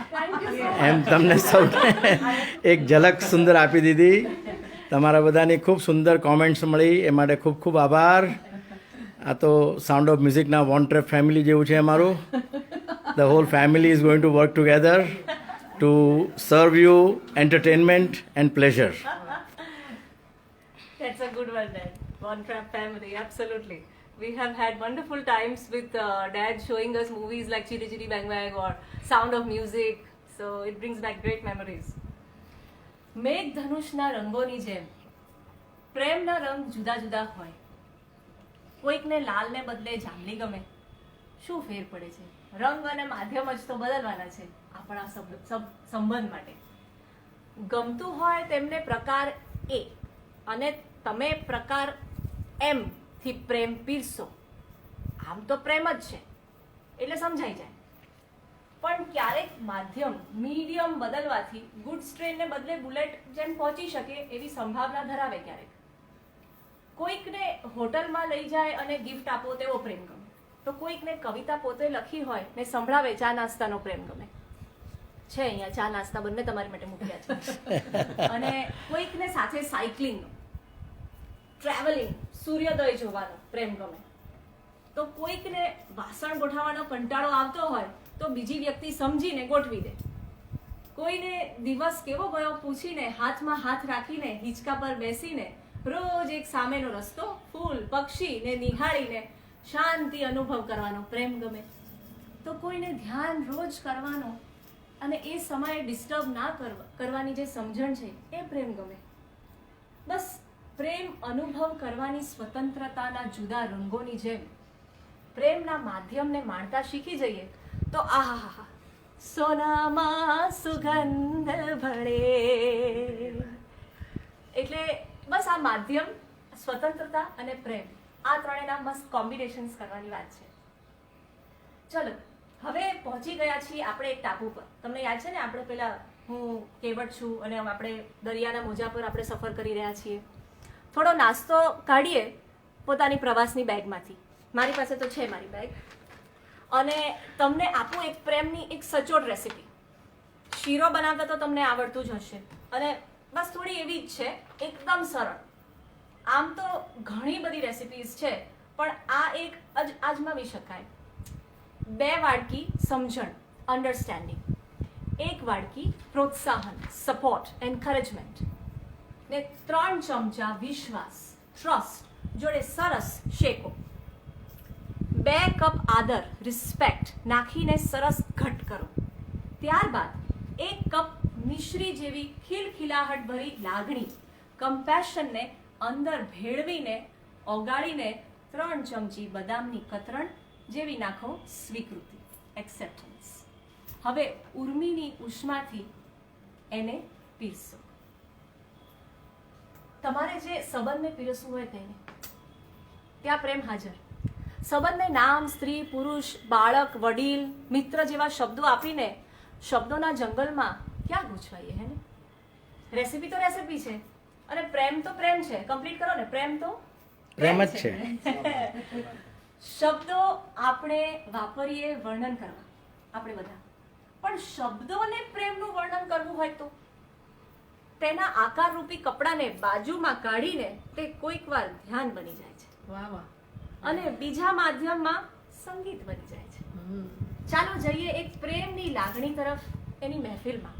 એમ તમને સૌને એક ઝલક સુંદર આપી દીધી. તમારા બધાની ખૂબ સુંદર કોમેન્ટ્સ મળી, એ માટે ખૂબ ખૂબ આભાર. આ તો સાઉન્ડ ઓફ મ્યુઝિકના વોન ટ્રેપ ફેમિલી જેવું છે અમારું. The whole family is going to work together to serve you entertainment and pleasure. That's a good one, Dad. One Trap family, absolutely. We have had wonderful times with Dad showing us movies like Chiri Chiri Bang Bang or Sound of Music. So it brings back great memories. મેઘધનુષના રંગોની જેમ પ્રેમના રંગ જુદા જુદા હોય. કોઈકને લાલને બદલે જાંબલી ગમે. શું ફેર પડે છે? રંગ અને માધ્યમ જ તો બદલવાના છે આપણા સંબંધ માટે. ગમતું હોય તેમને પ્રકાર એ અને તમે પ્રકાર એમ થી પ્રેમ પીરસો. આમ તો પ્રેમ જ છે એટલે સમજાઈ જાય. પણ ક્યારેક માધ્યમ મીડિયમ બદલવાથી ગુડ્સ ટ્રેનને બદલે બુલેટ જેમ પહોંચી શકે એવી સંભાવના ધરાવે. ક્યારેક કોઈકને હોટલમાં લઈ જાય અને ગિફ્ટ આપો તેવો પ્રેમ ગમે, તો કોઈકને કવિતા પોતે લખી હોય ને સંભળાવે ચા નાસ્તાનો પ્રેમ ગમે. છે અહીંયા ચા નાસ્તા બંને તમારી માટે મૂક્યા છે. અને કોઈકને સાથે સાયકલિંગનો, ટ્રાવેલિંગ, સૂર્યોદય જોવાનો પ્રેમ ગમે. તો કોઈકને વાસણ ગોઠવવાનો કંટાળો આવતો હોય તો બીજી વ્યક્તિ સમજીને ગોઠવી દે. કોઈને દિવસ કેવો ગયો પૂછીને હાથમાં હાથ રાખીને હિંચકા પર બેસીને રોજ એક સામેનો રસ્તો, ફૂલ, પક્ષીને નિહાળીને શાંતિ અનુભવ કરવાનો પ્રેમ ગમે. તો કોઈને ધ્યાન રોજ કરવાનો અને એ સમયે ડિસ્ટર્બ ના કરવાની જે સમજણ છે એ પ્રેમ ગમે. બસ પ્રેમ અનુભવ કરવાની સ્વતંત્રતાના જુદા રંગોની જેમ પ્રેમના માધ્યમને માણતા શીખી જઈએ તો આહા સોનામાં સુગંધ ભળે. એટલે બસ આ માધ્યમ, સ્વતંત્રતા અને પ્રેમ, આ ત્રણેયના મસ્ત કોમ્બિનેશન્સ કરવાની વાત છે. ચલો હવે પહોંચી ગયા છીએ આપણે એક ટાપુ પર. તમને યાદ છે ને આપણે પેલા હું કેવટ છું અને આપણે દરિયાના મોજા પર આપણે સફર કરી રહ્યા છીએ. થોડો નાસ્તો કાઢીએ પોતાની પ્રવાસની બેગમાંથી. મારી પાસે તો છે મારી બેગ. અને તમને આપું એક પ્રેમની એક સચોટ રેસીપી. શીરો બનાવતા તો તમને આવડતું જ હશે અને બસ થોડી એવી જ છે, એકદમ સરળ. આમ તો ઘણી બધી રેસિપીઝ છે પણ આ એક આજમાવી શકાય. 2 વાડકી સમજણ, અન્ડરસ્ટેન્ડિંગ, 1 વાડકી પ્રોત્સાહન, સપોર્ટ, એન્કરેજમેન્ટ, ને 3 ચમચા વિશ્વાસ, ટ્રસ્ટ જોડે સરસ શેકો. 2 કપ આદર, રિસ્પેક્ટ નાખીને સરસ ઘટ કરો. ત્યારબાદ 1 કપ મિશ્રી જેવી ખિલખિલાહટ ભરી લાગણી, કમ્પેશનને અંદર ભેળવીને ઓગાળીને 3 ચમચી બદામની કતરણ જેવી નાખો સ્વીકૃતિ, એક્સેપ્ટન્સ. હવે ઉર્મિની ઉષ્માથી એને પીરસો. તમારે જે સંબંધને પીરસવું હોય તેને ત્યાં પ્રેમ હાજર. સંબંધને નામ, સ્ત્રી, પુરુષ, બાળક, વડીલ, મિત્ર જેવા શબ્દો આપીને શબ્દોના જંગલમાં ક્યાં ગૂંચવાઈએ હે ને? રેસીપી તો રેસીપી છે અને પ્રેમ તો પ્રેમ છે. કમ્પ્લીટ કરો ને, પ્રેમ તો પ્રેમ જ છે. શબ્દો આપણે વાપરીએ વર્ણન કરવા, આપણે બધા, પણ શબ્દોને પ્રેમનું વર્ણન કરવું હોય તો તેના આકારરૂપી કપડાને બાજુમાં કાઢીને તે કોઈક વાર ધ્યાન બની જાય છે. વાહ વાહ. અને બીજા માધ્યમમાં સંગીત બની જાય છે. ચાલો જઈએ એક પ્રેમની લાગણી તરફ એની મહેફિલમાં.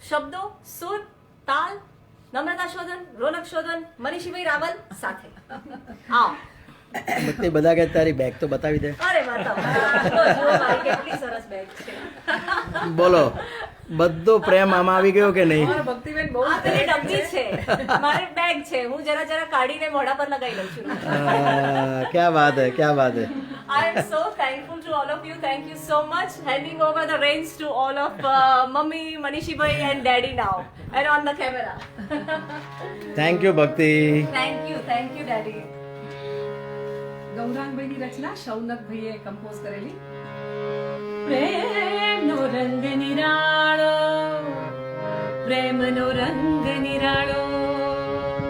શબ્દો, સુર, તાલ, નમ્રતા શોધન, રોનક શોધન, મનીષીભાઈ રાવલ સાથે. આવો. ભક્તિ બધા કે તારી બેગ તો બતાવી દે. અરે બતાવો. તો જુઓ મારી કેટલી સરસ બેગ છે. બોલો, બધો પ્રેમ આમાં આવી ગયો કે નહીં? ભક્તિબેન બહુ આ પેલી ડબ્બી છે, મારી બેગ છે. હું જરા જરા કાઢીને મોઢા પર લગાવી લઉં છું. ક્યા વાત હે, ક્યા વાત હે. I am so thankful to all of you. Thank you so much. Handing over the reins to all of Mummy, Manishi bhai and Daddy now. And on the camera. Thank you Bhakti. Thank you Daddy. ગૌરાંગભાઈની રચના શૌનકભાઈએ compose કરેલી. પ્રેમનો રંગ નિરાળો, પ્રેમનો રંગ નિરાળો.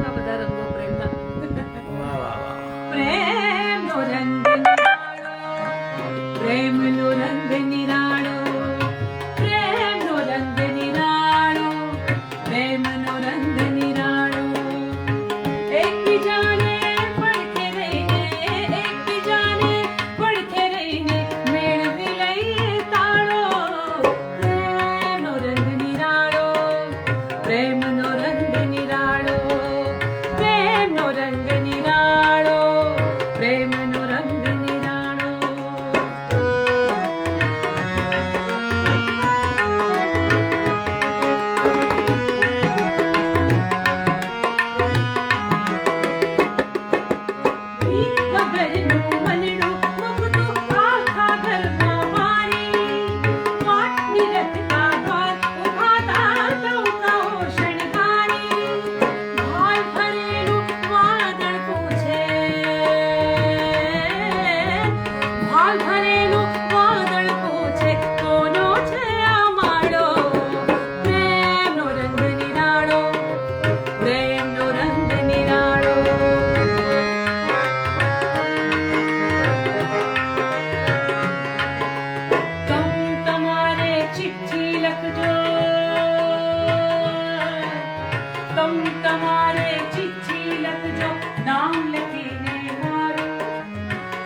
આ બધા રંગો પ્રેમના. વાહ વાહ વાહ. પ્રેમનો રંગ નિરાળો, પ્રેમનો રંગ નિરાળો, પ્રેમનો રંગ નિરાળો, પ્રેમનો રંગ નિરાળો. એકબીજાને પડખે રહીને, એકબીજાને પડખે રહીને મેળવી લઈએ તારો चिट्ठी लखजो तम तमारे चिट्ठी लखजो नाम लखीने मारो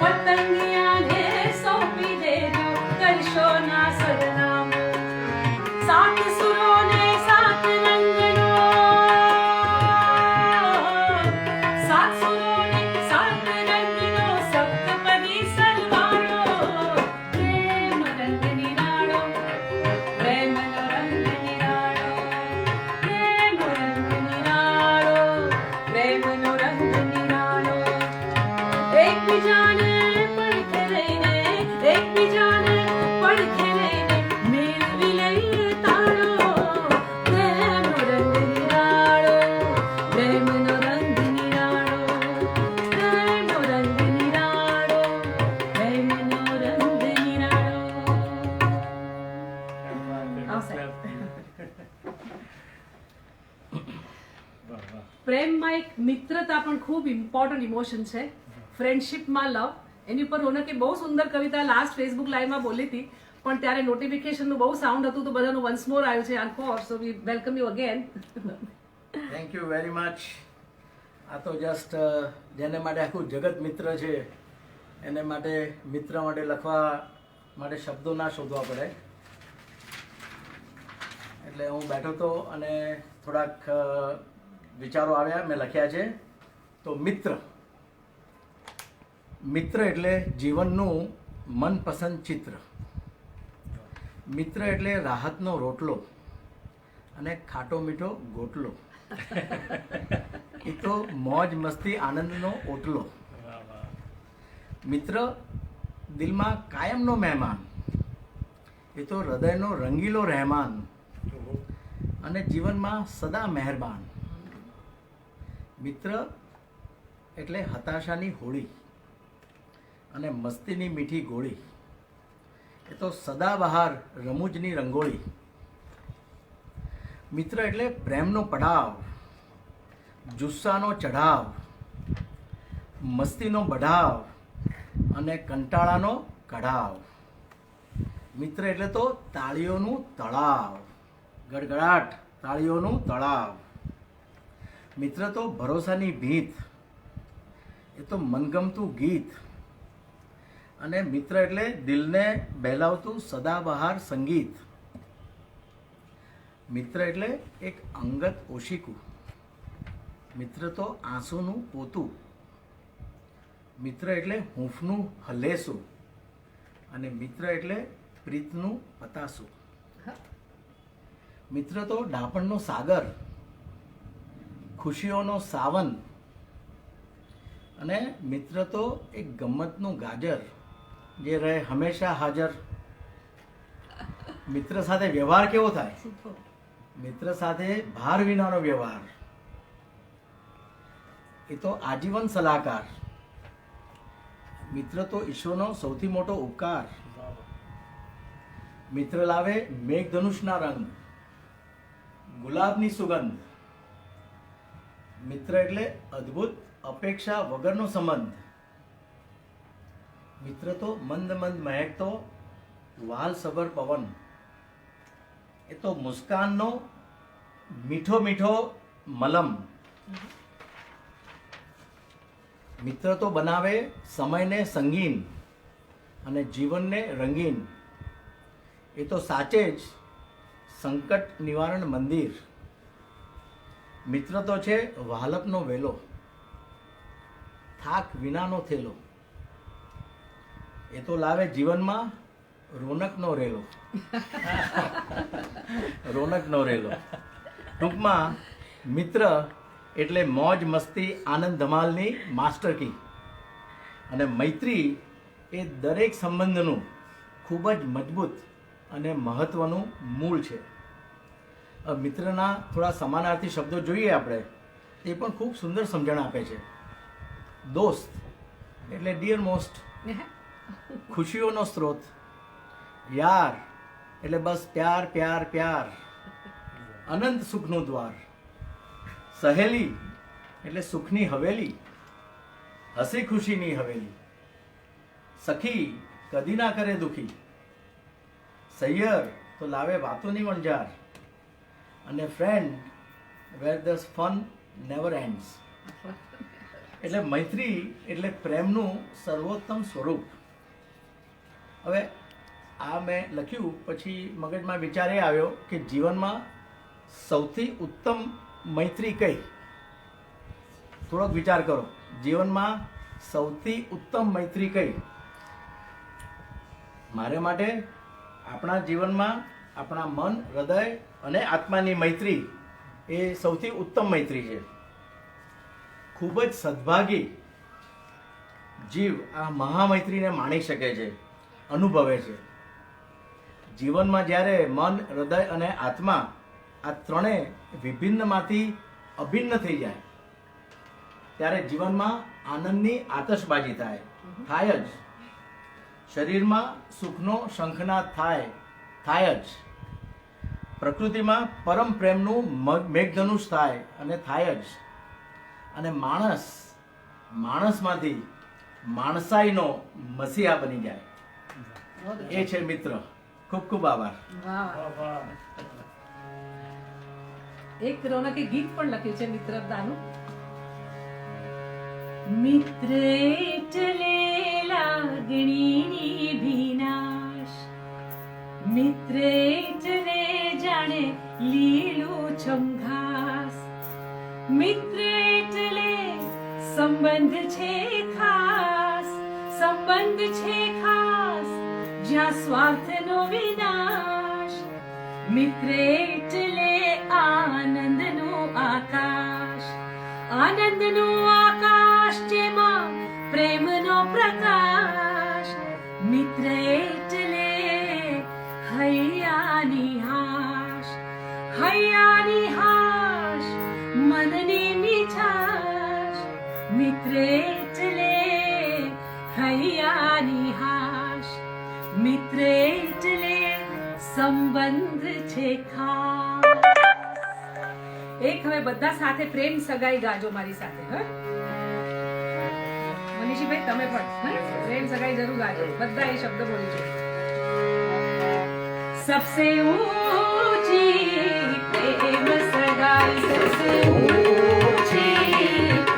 पतंगिया ने सौंपी देजो करशो ना सदनाम सात सुरों ने सात रंगनो सात सुरों ने सात रंगनो सप्तपदी सलवारो प्रेम रंग निराड़ो प्रेम रंग निराड़ो प्रेम रंग निराड़ो प्रेम रंग निराड़ो एक बीजाने પડખે રહીને એક બીજાને પડખે રહીને મેળવી લઈએ તાળો પ્રેમનો રંગ નિરાળો પ્રેમનો રંગ નિરાળો પ્રેમનો રંગ નિરાળો પ્રેમનો રંગ નિરાળો પ્રેમમાં એક મિત્રતા પણ ખૂબ ઇમ્પોર્ટન્ટ ઇમોશન છે. ફ્રેન્ડશિપમાં લવ, એની ઉપર રોનકે બહુ સુંદર કવિતા લાસ્ટ ફેસબુક લાઈવમાં બોલી હતી, પણ ત્યારે નોટિફિકેશનનું બહુ સાઉન્ડ હતું તો બધાનું વન્સ મોર આવ્યું છે course, so we welcome you again. Thank you very much. આ તો જસ્ટ જેને માટે આખું જગત મિત્ર છે એને માટે મિત્ર માટે લખવા માટે શબ્દો ના શોધવા પડે. એટલે હું બેઠો હતો અને થોડાક વિચારો આવ્યા, મેં લખ્યા છે. તો મિત્ર એટલે જીવનનું મનપસંદ ચિત્ર. મિત્ર એટલે રાહતનો રોટલો અને ખાટો મીઠો ગોટલો. એ તો મોજ મસ્તી આનંદનો ઓટલો. મિત્ર દિલમાં કાયમનો મહેમાન, એ તો હૃદયનો રંગીલો રહેમાન અને જીવનમાં સદા મહેરબાન. મિત્ર એટલે હતાશાની હોળી અને મસ્તીની મીઠી ગોળી. એ તો સદાબહાર રમૂજની રંગોળી. મિત્ર એટલે પ્રેમનો પડાવ, જુસ્સાનો ચઢાવ, મસ્તીનો બઢાવ અને કંટાળાનો કઢાવ. મિત્ર એટલે તો તાળીઓનું તળાવ, ગડગડાટ તાળીઓનું તળાવ. મિત્ર તો ભરોસાની ભીત, એ તો મનગમતું ગીત. અને મિત્ર એટલે દિલને બહેલાવતું સદાબહાર સંગીત. મિત્ર એટલે એક અંગત ઓશિકું. મિત્ર તો આંસુનું પોતું. મિત્ર એટલે હૂંફનું હલેસું અને મિત્ર એટલે પ્રીતનું પતાસું. મિત્ર તો ડાપણનો સાગર, ખુશીઓનો સાવન અને મિત્ર તો એક ગમ્મતનું ગાજર જે રહે હંમેશા હાજર. મિત્ર સાથે વ્યવહાર કેવો થાય? મિત્ર સાથે ભાર વિનાનો વ્યવહાર. એ તો આજીવન સલાહકાર. મિત્ર તો ઈશ્વરનો સૌથી મોટો ઉપકાર. મિત્ર લાવે મેઘધનુષના રંગ, ગુલાબની સુગંધ. મિત્ર એટલે અદ્ભુત અપેક્ષા વગરનો સંબંધ. મિત્ર તો મંદ મંદ મહેકતો વાલ સબર પવન. એ તો મુસ્કાનનો મીઠો મીઠો મલમ. મિત્ર તો બનાવે સમયને સંગીન અને જીવનને રંગીન. એ તો સાચે જ સંકટ નિવારણ મંદિર. મિત્ર તો છે વહાલપનો વેલો, થાક વિનાનો થેલો. એ તો લાવે જીવનમાં રોનકનો રેલો. રોનકનો રેલો. ટૂંકમાં મિત્ર એટલે મોજ મસ્તી આનંદ ધમાલની માસ્ટર કી. અને મૈત્રી એ દરેક સંબંધનું ખૂબ જ મજબૂત અને મહત્વનું મૂળ છે. મિત્રના થોડા સમાનાર્થી શબ્દો જોઈએ આપણે, એ પણ ખૂબ સુંદર સમજણ આપે છે. દોસ્ત એટલે ડિયર મોસ્ટ, ખુશીઓનો સ્ત્રોત. યાર એટલે બસ પ્યાર પ્યાર પ્યાર, અનંત સુખનું દ્વાર. સહેલી એટલે સુખની હવેલી, હસી ખુશીની હવેલી. સખી કદી ના કરે દુખી. સૈયર તો લાવે વાતોની વણઝાર, અને friend where the fun never ends. એટલે મૈત્રી એટલે પ્રેમનું સર્વોત્તમ સ્વરૂપ. હવે આ મેં લખ્યું પછી મગજમાં વિચાર એ આવ્યો કે જીવનમાં સૌથી ઉત્તમ મૈત્રી કઈ? થોડોક વિચાર કરો, જીવનમાં સૌથી ઉત્તમ મૈત્રી કઈ? મારે માટે આપણા જીવનમાં આપણા મન, હૃદય અને આત્માની મૈત્રી એ સૌથી ઉત્તમ મૈત્રી છે. ખૂબ જ સદભાગી જીવ આ મહામૈત્રીને માણી શકે છે, અનુભવે છે. જીવનમાં જ્યારે મન, હૃદય અને આત્મા આ ત્રણેય વિભિન્નમાંથી અભિન્ન થઈ જાય ત્યારે જીવનમાં આનંદની આતશબાજી થાય જ. શરીરમાં સુખનો શંખનાદ થાય જ. પ્રકૃતિમાં પરમ પ્રેમનું મેઘધનુષ થાય જ. અને માણસમાંથી માણસાઈનો મસીહા બની જાય. એ છે મિત્ર. ખૂબ ખૂબ આભાર. એક રોનકે ગીત પણ લખ્યું છે મિત્રતાનું. મિત્ર એટલે લાગણીની વિનાશ, મિત્ર એટલે જાણે લીલું છમઘાસ, મિત્ર એટલે સંબંધ છે ખાસ, સંબંધ છે ખાસ જ્યાં સ્વાર્થનો વિનાશ, મિત્ર એટલે આનંદનું આકાશ, આનંદનું આકાશ જેમાં પ્રેમનો પ્રકાશ, મિત્ર એટલે હૈયાની હાશ, હૈયાની હાશ મનની મીઠાશ, મિત્ર એટલે હૈયાની હાશ, મિત્ર એટલે સંબંધ છે ખાસ. એક હવે બધા સાથે પ્રેમ સગાઈ ગાજો મારી સાથે. મનીષીભાઈ તમે પણ પ્રેમ સગાઈ જરૂર ગાજો. બધા એ શબ્દ બોલીજો. सबसे ऊंची प्रेम सगाई, सबसे ऊंची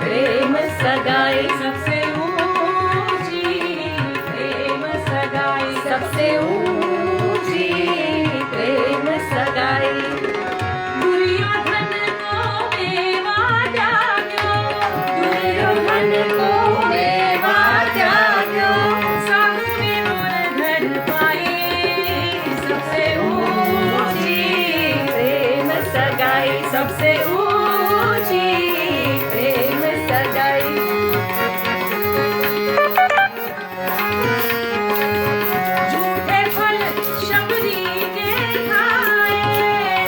प्रेम सगाई, सबसे ऊंची प्रेम सगाई, सबसे ऊंची प्रेम सगाई. दुर्योधन को मेवा त्याग्यो, दुर्योधन को मेवा त्याग्यो, साधु विपुल धन पाए, सबसे ऊंची प्रेम सगाई, सबसे ऊंची प्रेम सगाई. झूठे फल शबरी के खाए,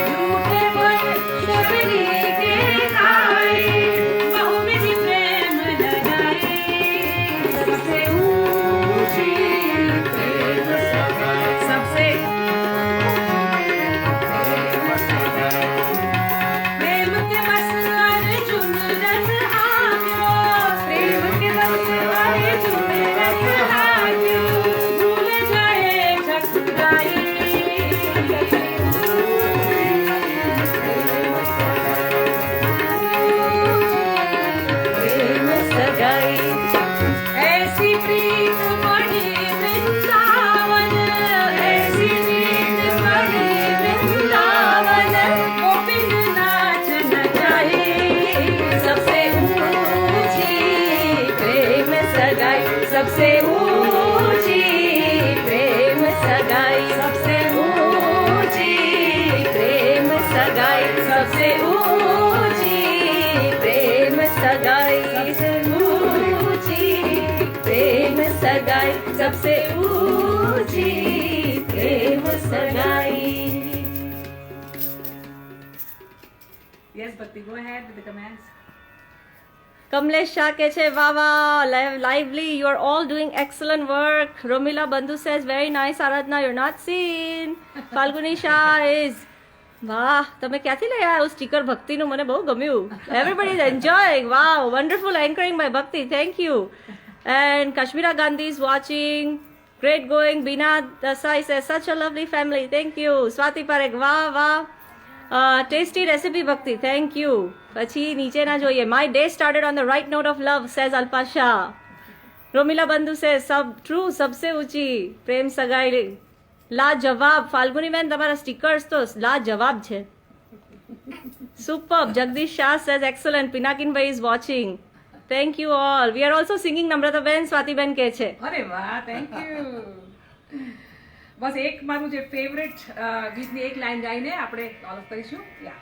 झूठे फल शबरी के खाए, बहुविधि प्रेम लगाए, सबसे ऊंची प्रेम सगाई, सबसे प्रेम के बस अर्जुन रथ हाक्यो, प्रेम के बस अर्जुन रथ हाक्यो, भूल जाए ठकुराई, प्रेम सगाई. ऐसी प्रीत बड़ी वृंदावन, ऐसी प्रीत बड़ी वृंदावन, गोविंद नाच नचाए, सबसे ऊंची प्रेम सगाई, सबसे ऊंची प्रेम सगाई, सबसे ऊंची प्रेम सगाई, सबसे ऊंची प्रेम सगाई, सबसे ऊंची प्रेम सगाई, सबसे ऊंची प्रेम सगाई. Yes, Bhakti, go ahead with the comments. Kamlesh Shah કે છે વાહ વાહ, lively, you are all doing excellent work. Romila Bandhu says very nice. Aradhna, you're not seen. Falguni Shah is વાહ, તમે ક્યાંથી લઈ આવ્યા સ્ટીકર ભક્તિનું? મને બહુ ગમ્યું. Everybody is enjoying. Wow, wonderful anchoring by Bhakti. Thank you. And Kashmira Gandhi is watching. Great going. Bina Desai says, such a lovely family. Thank you. Swati Parekh, વાહ વાહ. Tasty recipe Bhakti. Thank you. પછી નીચે ના જોઈએ. My day started on the right note of love, says Alpa Shah. Romila Bandhu says, sub true, सबसे ऊंची प्रेम सगाई. લાજવાબ. ફાલ્ગુની બેન તમારા સ્ટીકર્સ તો લાજવાબ છે. Superb. Jagdish Shah says, excellent. Pinakin Bhai is watching. Thank you all. We are also singing Namrata Ben, Swati Ben કહે છે. અરે વાહ, થેન્ક યુ. બસ એક મારું જે ફેવરેટ ગીતની એક લાઈન ગાઈને આપણે ઓલ કરીશું. યા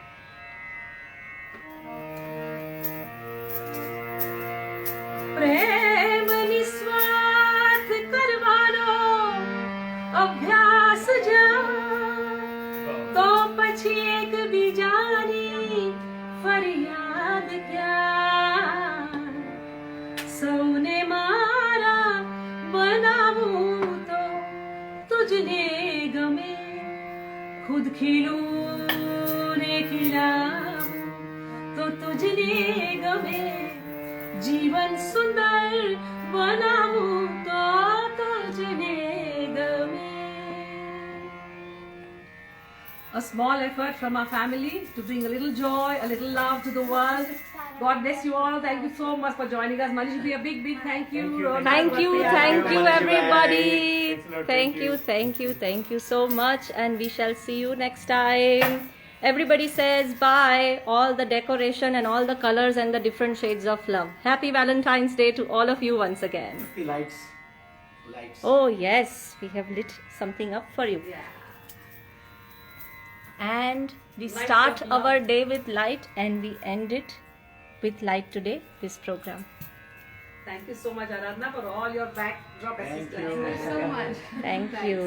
પ્રેમ નિસ્વાર્થ કરવાનો અભ્યાસ જા તો પછી એકબીજાની ફરિયાદ ક્યાં સૌને મારા બનાવું તો તુજને ગમે ખુદ ખીલું ને ખીલાવું તો તુજને ગમે जीवन सुंदर बनाऊं तो तुझने गमे. A small effort from our family to bring a little joy, a little love to the world. God bless you all. Thank you so much for joining us. Manish, a big thank you. Thank you everybody. Thank you so much, and we shall see you next time. Everybody says bye. All the decoration and all the colors and the different shades of love. Happy Valentine's Day to all of you once again. The lights. Oh yes, we have lit something up for you. And we Lights start of love. our day with light and we end it with light today, this program. Thank you so much, Aradhana, for all your backdrop Thank assistance. you. Thank you so much. Thank you.